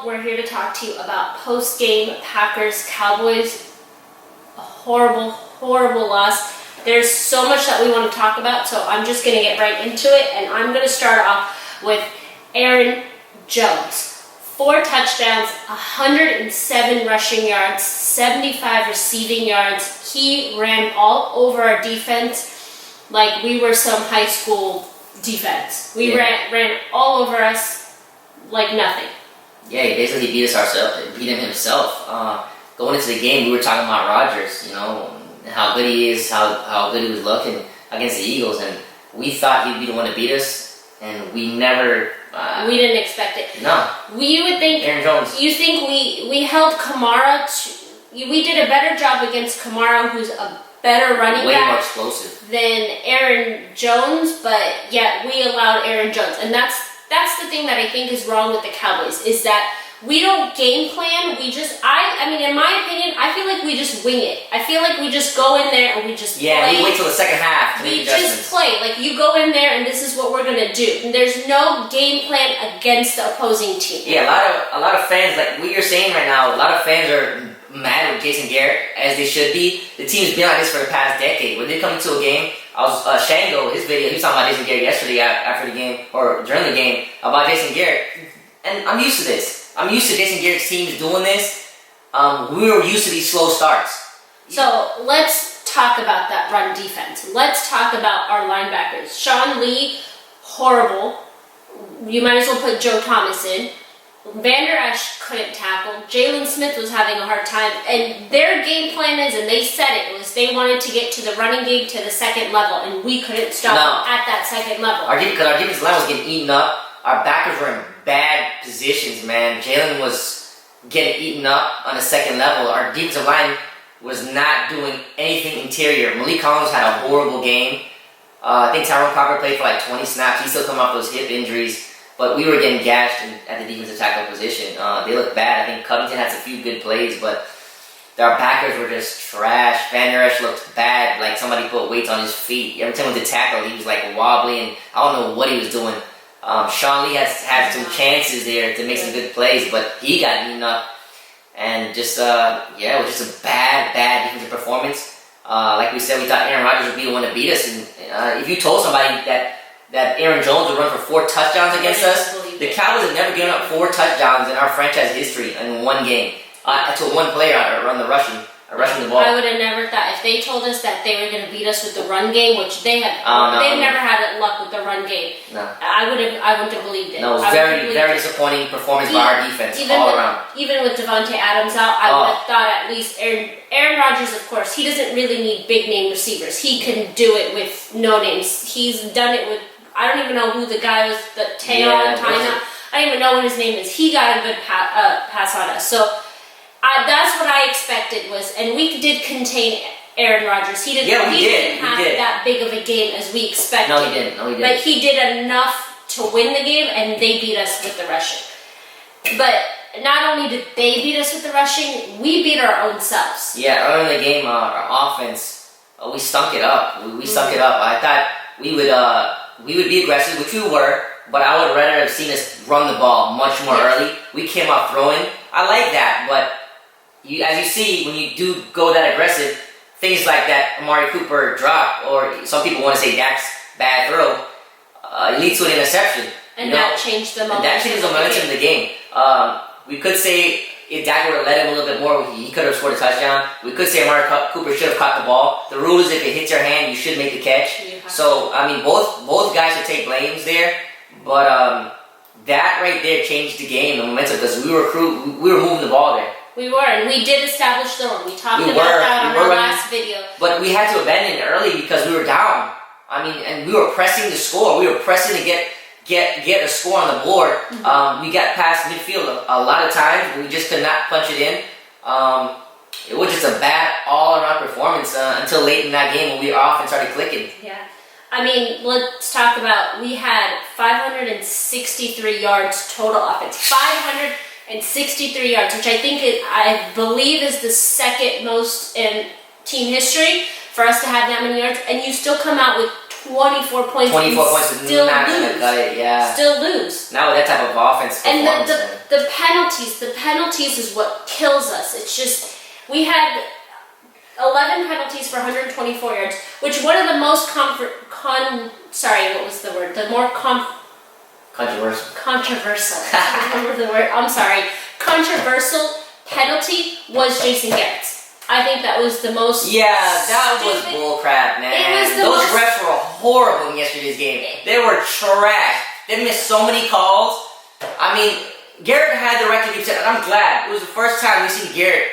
all, we're here to talk to you about post-game Packers Cowboys. A horrible, horrible loss. There's so much that we want to talk about, so I'm just going to get right into it, and I'm going to start off with Aaron Jones. 4 touchdowns, 107 rushing yards, 75 receiving yards. He ran all over our defense like we were some high school defense. We ran all over us like nothing. Yeah, he basically beat him himself. Going into the game, we were talking about Rodgers, how good he is, how good he was looking against the Eagles, and we thought he'd be the one to beat us, and we never... we didn't expect it. No. You would think... Aaron Jones. You think we held Kamara we did a better job against Kamara, who's a better running Way back. more explosive. Than Aaron Jones, but yet we allowed Aaron Jones. And that's the thing that I think is wrong with the Cowboys, is that we don't game plan. We just, I mean, in my opinion, I feel like we just wing it. I feel like we just go in there and we just play. Yeah, we wait till the second half to make adjustments. We just play. Like, you go in there and this is what we're going to do. And there's no game plan against the opposing team. Yeah, a lot of fans, like what you're saying right now, a lot of fans are mad with Jason Garrett, as they should be. The team's been like this for the past decade. When they come into a game, I was Shango, his video, he was talking about Jason Garrett yesterday after the game, or during the game, about Jason Garrett. And I'm used to this. I'm used to Jason Garrett's teams doing this. We were used to these slow starts. So let's talk about that run defense. Let's talk about our linebackers. Sean Lee, horrible. You might as well put Joe Thomas in. Van Der Esch couldn't tackle. Jalen Smith was having a hard time. And their game plan is, and they said it, was they wanted to get to the running game to the second level, and we couldn't stop them at that second level. Because our defensive line was getting eaten up. Our backers were in bad positions, man. Jalen was getting eaten up on the second level. Our defensive line was not doing anything interior. Malik Collins had a horrible game. I think Tyrone Cropper played for like 20 snaps. He's still coming off those hip injuries. But we were getting gashed at the defensive tackle position. They looked bad. I think Covington had a few good plays, but our backers were just trash. Van Der Esch looked bad, like somebody put weights on his feet. Every time he went to tackle, he was like wobbly, and I don't know what he was doing. Sean Lee has had some chances there to make some good plays, but he got eaten up. And just, it was just a bad defensive performance. Like we said, we thought Aaron Rodgers would be the one to beat us. And if you told somebody that Aaron Jones would run for 4 touchdowns against us, the Cowboys have never given up 4 touchdowns in our franchise history in one game. To one player run the rushing the ball. I would have never thought, if they told us that they were going to beat us with the run game, which they've never had luck with the run game. No. I wouldn't have believed it. No, it was very disappointing performance by our defense all around. Even with Devontae Adams out, I would have thought at least Aaron Rodgers, of course, he doesn't really need big name receivers. He can do it with no names. He's done it with, I don't even know who the guy was, the Taylor. I don't even know what his name is. He got a good pass on us. So that's what I expected and we did contain Aaron Rodgers. He didn't have that big of a game as we expected. No, he didn't. But he did enough to win the game, and they beat us with the rushing. But not only did they beat us with the rushing, we beat our own selves. Yeah, early in the game, our offense, we stunk it up. We stunk it up. I thought we would be aggressive, which we were, but I would rather have seen us run the ball much more early. We came out throwing. I like that, but as you see, when you do go that aggressive, things like that Amari Cooper drop, or some people want to say Dak's bad throw, leads to an interception. And that changed the momentum. And that changed the momentum of the game. We could say if Dak would have let him a little bit more, he could have scored a touchdown. We could say Amari Cooper should have caught the ball. The rule is if it hits your hand, you should make the catch. So, I mean, both guys should take blames there. But that right there changed the game, the momentum, because we were moving the ball there. We were, and we did establish the run. We talked about that on our last video. But we had to abandon it early because we were down. I mean, and we were pressing to score. We were pressing to get a score on the board. Mm-hmm. We got past midfield a lot of times. We just could not punch it in. It was just a bad all-around performance until late in that game when we were off and started clicking. Yeah. I mean, let's talk about, we had 563 yards total offense. 563 yards, which I believe is the second most in team history for us to have that many yards, and you still come out with 24 points. 24 points is still not lose. gonna cut it. Yeah. Still lose. Not with that type of offense. And performance, the penalties is what kills us. It's just, we had 11 penalties for 124 yards, which one of the most controversial. I can't remember the word. I'm sorry. Controversial penalty was Jason Garrett's. I think that was the most. Yeah, that was bullcrap, man. Those refs were horrible in yesterday's game. They were trash. They missed so many calls. I mean, Garrett had the right to be upset, and I'm glad. It was the first time we seen Garrett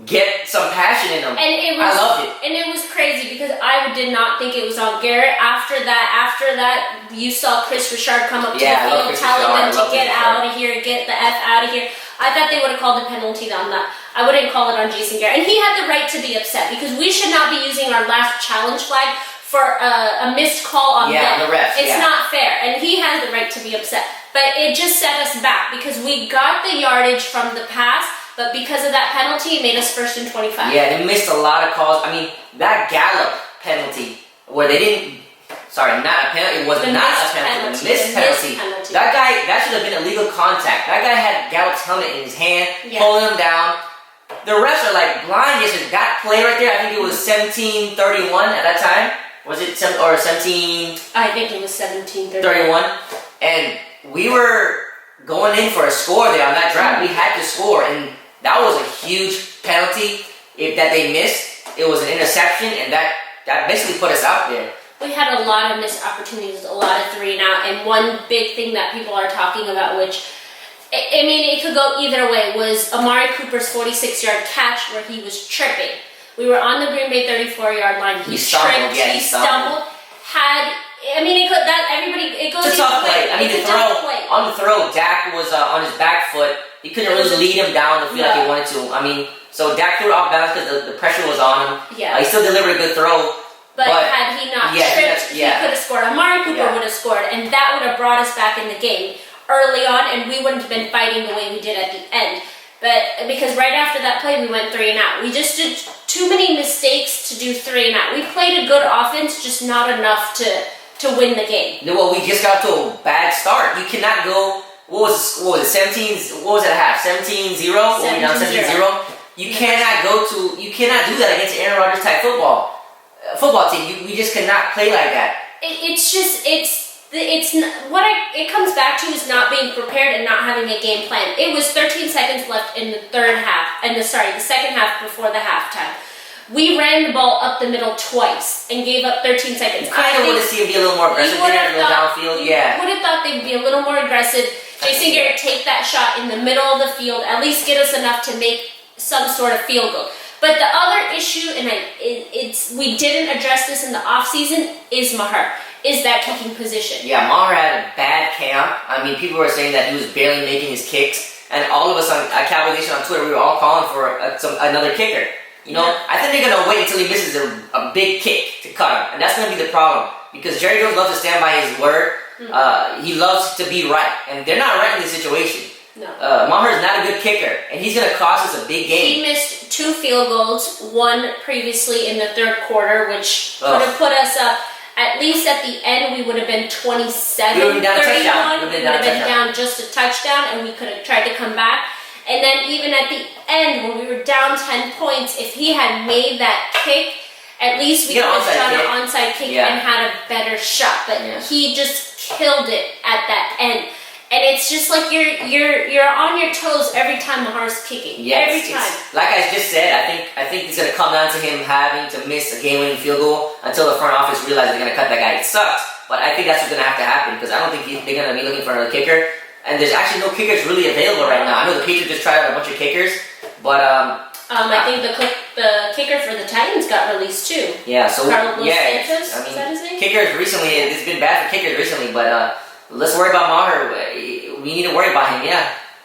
get some passion in him. And I loved it. And it was crazy because I did not think it was on Garrett. After that, you saw Chris Richard come up to the field telling them to get out of here, get the F out of here. I thought they would have called the penalty on that. I wouldn't call it on Jason Garrett. And he had the right to be upset because we should not be using our last challenge flag for a missed call on them. The refs, it's not fair. And he has the right to be upset. But it just set us back because we got the yardage from the pass, but because of that penalty, it made us 1st and 25. Yeah, they missed a lot of calls. I mean, that Gallup penalty where they didn't. Sorry, not a penalty. It was not a penalty. The missed penalty. That guy, that should have been illegal contact. That guy had Gallup's helmet in his hand, pulling him down. The refs are like blind. Yes, that play right there. I think it was 17-31 at that time. Was it 17? I think it was 17-31. And we were going in for a score there on that drive. We had to score, and that was a huge penalty. That they missed, it was an interception, and that basically put us out there. We had a lot of missed opportunities, a lot of 3 and out, and one big thing that people are talking about, which, I mean, it could go either way, was Amari Cooper's 46-yard catch where he was tripping. We were on the Green Bay 34-yard line. He stumbled. He stumbled. It goes. It's a tough play. I mean, on the throw, Dak was on his back foot. He couldn't really lead him down the field like he wanted to. I mean, so Dak threw it off balance because the pressure was on him. Yeah. He still delivered a good throw. But had he not tripped, he could have scored. Amari Cooper would have scored, and that would have brought us back in the game early on, and we wouldn't have been fighting the way we did at the end. But because right after that play, we went 3 and out. We just did too many mistakes to do 3 and out. We played a good offense, just not enough to win the game. Well, we just got to a bad start. You cannot go. What was it? 17. What was it at half? 17-0. When we down 17-0. You cannot do that against Aaron Rodgers type football team. We just cannot play like that. It comes back to is not being prepared and not having a game plan. It was 13 seconds left in the the second half before the halftime. We ran the ball up the middle twice and gave up 13 seconds. You kind of want to see him be a little more aggressive there, go downfield. You would have thought they'd be a little more aggressive. Jason Garrett take that shot in the middle of the field, at least get us enough to make some sort of field goal. But the other issue, and we didn't address this in the offseason, is Maher. Is that kicking position. Yeah, Maher had a bad camp. I mean, people were saying that he was barely making his kicks. And all of us on Cowboys Nation on Twitter, we were all calling for another kicker. You know, I think they're going to wait until he misses a big kick to cut him. And that's going to be the problem. Because Jerry Jones loves to stand by his word. He loves to be right. And they're not right in this situation. No. Maher's not a good kicker. And he's going to cost us a big game. He missed 2 field goals, one previously in the third quarter, which could have put us up. At least at the end, we would have been 27-31. We would have been down just a touchdown, and we could have tried to come back. And then even at the end, when we were down 10 points, if he had made that kick, at least we could have done an onside kick and had a better shot. But he just killed it at that end. And it's just like you're on your toes every time Maher's kicking. Every time. Like I just said, I think it's gonna come down to him having to miss a game-winning field goal until the front office realizes they're gonna cut that guy. It sucks, but I think that's what's gonna have to happen because I don't think they're gonna be looking for another kicker. And there's actually no kickers really available right now. I know the Patriots just tried out a bunch of kickers, but I think the kicker for the Titans got released too. Yeah. So Carlos Sanchez, I mean, is that his name? Kickers recently, it's been bad for kickers recently, but. Let's worry about Maher. We need to worry about him,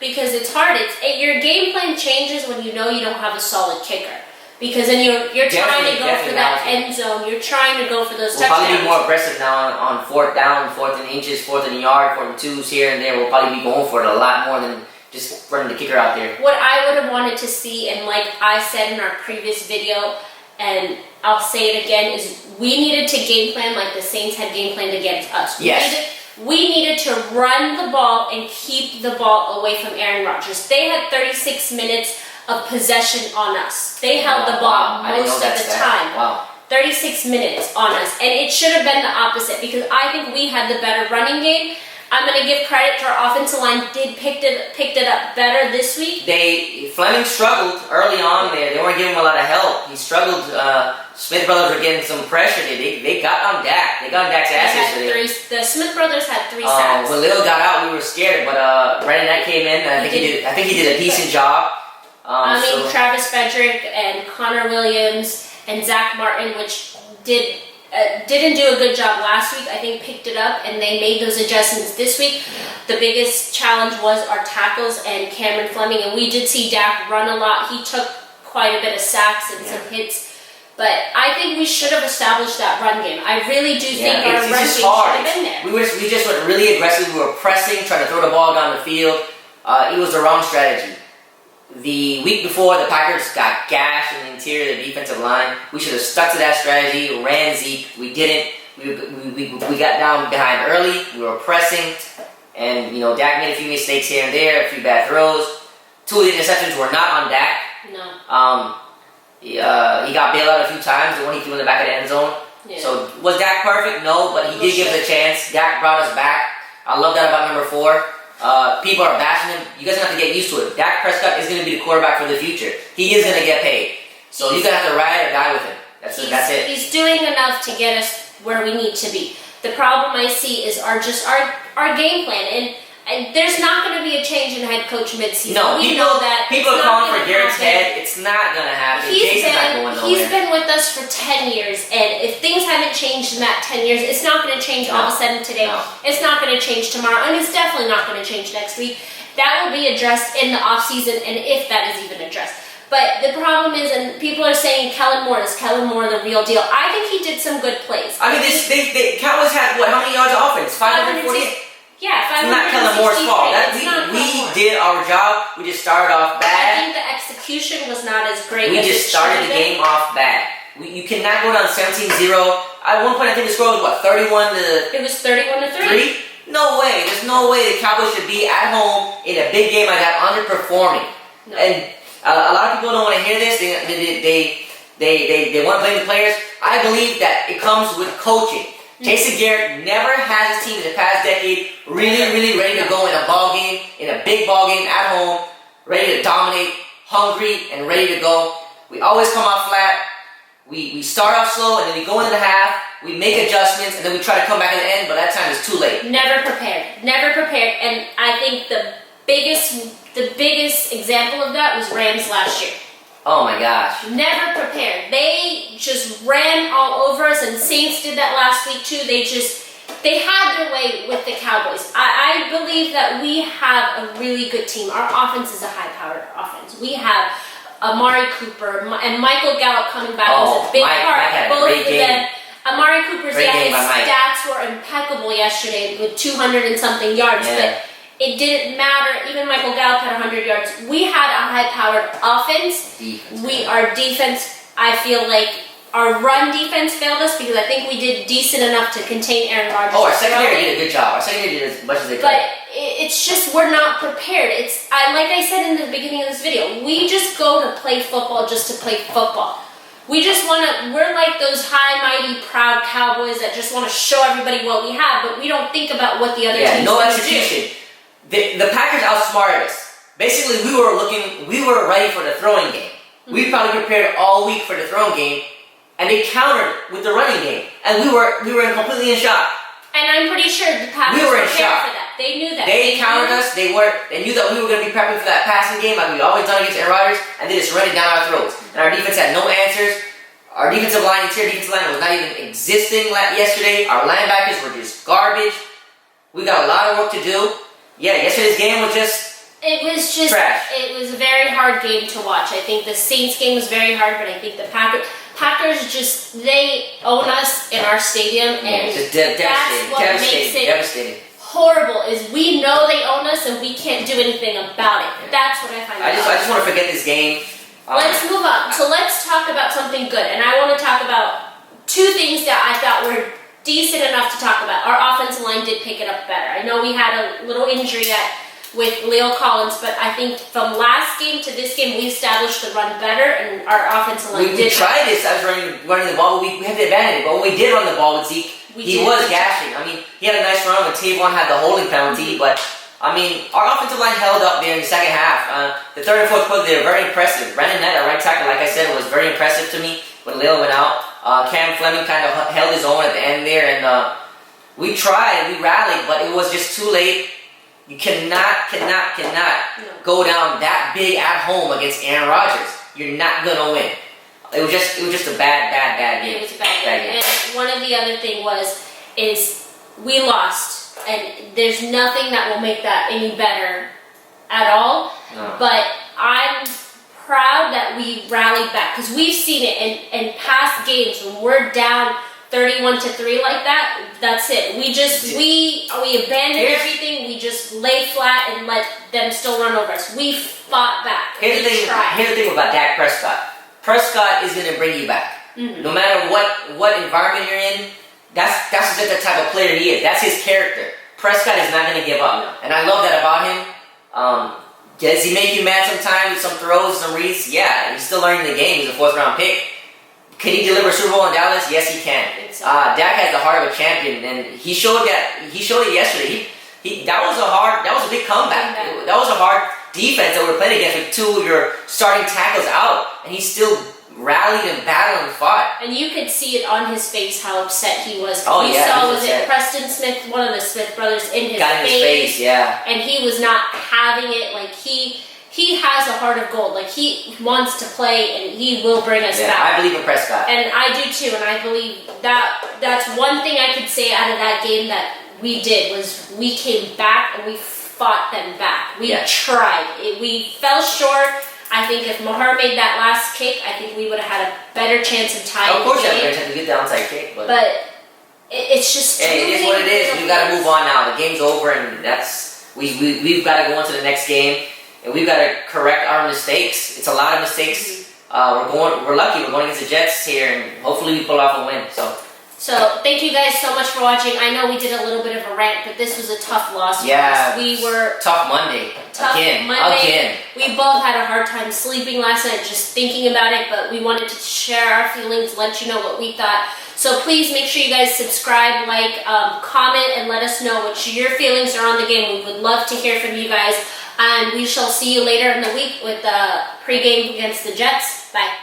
Because it's hard. Your game plan changes when you know you don't have a solid kicker. Because then you're trying to go for that end zone. You're trying to go for those touchdowns. We'll probably be more aggressive now on 4th down, 4th and inches, 4th and yard, 4th and 2s here and there. We'll probably be going for it a lot more than just running the kicker out there. What I would have wanted to see, and like I said in our previous video, and I'll say it again, is we needed to game plan like the Saints had game planned against us. We needed to run the ball and keep the ball away from Aaron Rodgers. They had 36 minutes of possession on us. They held the ball most of the time. Wow. 36 minutes on us. And it should have been the opposite because I think we had the better running game. I'm going to give credit to our offensive line. Picked it up better this week. Fleming struggled early on there. They weren't giving him a lot of help. He struggled. Smith brothers were getting some pressure. They got on Dak. They got on Dak's ass yesterday. The Smith brothers had 3 sacks. When Lil got out, we were scared. But Brandon Knight came in, and I think he did a decent job. Travis Frederick and Connor Williams and Zach Martin, which didn't do a good job last week, I think picked it up, and they made those adjustments this week. The biggest challenge was our tackles and Cameron Fleming, and we did see Dak run a lot. He took quite a bit of sacks and some hits. But I think we should have established that run game. I really do think our run game should have been there. We just went really aggressive. We were pressing, trying to throw the ball down the field. It was the wrong strategy. The week before, the Packers got gashed in the interior of the defensive line. We should have stuck to that strategy, ran Zeke. We didn't. We got down behind early. We were pressing. And, Dak made a few mistakes here and there, a few bad throws. 2 of the interceptions were not on Dak. No. He got bailed out a few times, the one he threw in the back of the end zone. Yeah. So, was Dak perfect? No, but he did give us a chance. Dak brought us back. I love that about number 4. People are bashing him. You guys have to get used to it. Dak Prescott is going to be the quarterback for the future. He is going to get paid. So, you're going to have to ride or die with him. That's it. He's doing enough to get us where we need to be. The problem I see is our game plan. And there's not going to be a change in head coach midseason. No, we know that. People are calling for Garrett's head. It's not going to happen. Jason's not going nowhere. He's been with us for 10 years, and if things haven't changed in that 10 years, it's not going to change all of a sudden today. No. It's not going to change tomorrow, and it's definitely not going to change next week. That will be addressed in the offseason, and if that is even addressed. But the problem is, and people are saying Kellen Moore, is Kellen Moore the real deal? I think he did some good plays. I mean, the Cowboys had, how many yards of offense? 548? Yeah, 560. It's not Kellen Moore's fault. We did our job. We just started off bad. I think the execution was not as great. We just started the game off bad. You cannot go down 17-0. At one point, I think the score was 31 to. It was 31 to 3. No way. There's no way the Cowboys should be at home in a big game like that, underperforming. No. And a lot of people don't want to hear this. They want to blame the players. I believe that it comes with coaching. Jason Garrett never has his team in the past decade really ready to go in a ball game, in a big ball game at home, ready to dominate, hungry and ready to go. We always come out flat. We start off slow and then we go into the half, we make adjustments, and then we try to come back at the end, but that time is too late. Never prepared. And I think the biggest example of that was Rams last year. Oh my gosh. Never prepared. They just ran all over us, and Saints did that last week too. They had their way with the Cowboys. I believe that we have a really good team. Our offense is a high-powered offense. We have Amari Cooper and Michael Gallup coming back was a big part of both of them. Amari Cooper's his stats were impeccable yesterday with 200 and something yards, but it didn't matter. Even Michael Gallup had 100 yards. We had a high-powered offense. Our defense, I feel like our run defense failed us because I think we did decent enough to contain Aaron Rodgers. Our secondary did a good job. Our secondary did as much as they could. But it's just we're not prepared. Like I said in the beginning of this video, we just go to play football just to play football. We just we're like those high, mighty, proud Cowboys that just want to show everybody what we have, but we don't think about what the other teams no do. execution. The Packers outsmarted us. Basically, we were ready for the throwing game. Mm-hmm. We probably prepared all week for the throwing game, and they countered with the running game, and we were completely in shock. And I'm pretty sure the Packers were prepared for that. They knew that. They countered us. They knew that we were going to be prepping for that passing game like we've always done against Aaron Rodgers, and they just ran it down our throats. And our defense had no answers. Our defensive line, interior defensive line, was not even existing yesterday. Our linebackers were just garbage. We got a lot of work to do. Yeah, yesterday's game was just trash. It was a very hard game to watch. I think the Saints game was very hard, but I think the Packers they own us in our stadium, and that's what makes it devastating. Horrible. Is we know they own us, and we can't do anything about it. Yeah. That's what I find. I just want to forget this game. Let's move on. So let's talk about something good. And I want to talk about two things that I thought were decent enough to talk about. Our offensive line did pick it up better. I know we had a little injury with Leo Collins, but I think from last game to this game, we established the run better, and our offensive line We tried this. I was running the ball. We had the advantage. But when we did run the ball with Zeke, he was gashing. I mean, he had a nice run when Tavon had the holding penalty, but I mean, our offensive line held up there in the second half. The third and fourth quarter, they were very impressive. Brandon Knight, our right tackle, like I said, was very impressive to me when Leo went out. Cam Fleming kind of held his own at the end there, and we tried, we rallied, but it was just too late. You cannot go down that big at home against Aaron Rodgers. You're not gonna win. It was just a bad game. It was a bad game. And one of the other thing is we lost, and there's nothing that will make that any better at all. No. But I'm proud that we rallied back, because we've seen it in past games when we're down 31-3 like that. That's it. We abandoned everything. We just lay flat and let them still run over us. We fought back. Here's the thing about Dak Prescott. Prescott is gonna bring you back. Mm-hmm. No matter what environment you're in. That's just the type of player he is. That's his character. Prescott is not gonna give up, No. and I love that about him. Does he make you mad sometimes with some throws, some reads? Yeah, he's still learning the game. He's a fourth-round pick. Can he deliver Super Bowl in Dallas? Yes, he can. Dak has the heart of a champion, and he showed that. He showed it yesterday. That was a big comeback. That was a hard defense that we were playing against with two of your starting tackles out, and he still rallied and battled and fought. And you could see it on his face how upset he was. Oh, we yeah, saw, he was was it upset. Preston Smith, one of the Smith brothers, in his Got in his face, yeah. and he was not having it. Like he has a heart of gold. Like he wants to play, and he will bring us back. I believe in Prescott. And I do too, and I believe that's one thing I could say out of that game that we did was we came back and we fought them back. We tried. We fell short. I think if Maher made that last kick, I think we would have had a better chance of tying Of course, the you game. have to get the onside kick, but It's just hey, it is what it is. We've got to move on now. The game's over, and we've got to go on to the next game, and we've got to correct our mistakes. It's a lot of mistakes. We're lucky. We're going against the Jets here, and hopefully we pull off a win. So thank you guys so much for watching. I know we did a little bit of a rant, but this was a tough loss for us. We were tough Monday. Again. We both had a hard time sleeping last night just thinking about it, but we wanted to share our feelings, let you know what we thought. So please make sure you guys subscribe, like, comment, and let us know what your feelings are on the game. We would love to hear from you guys. And we shall see you later in the week with the pregame against the Jets. Bye.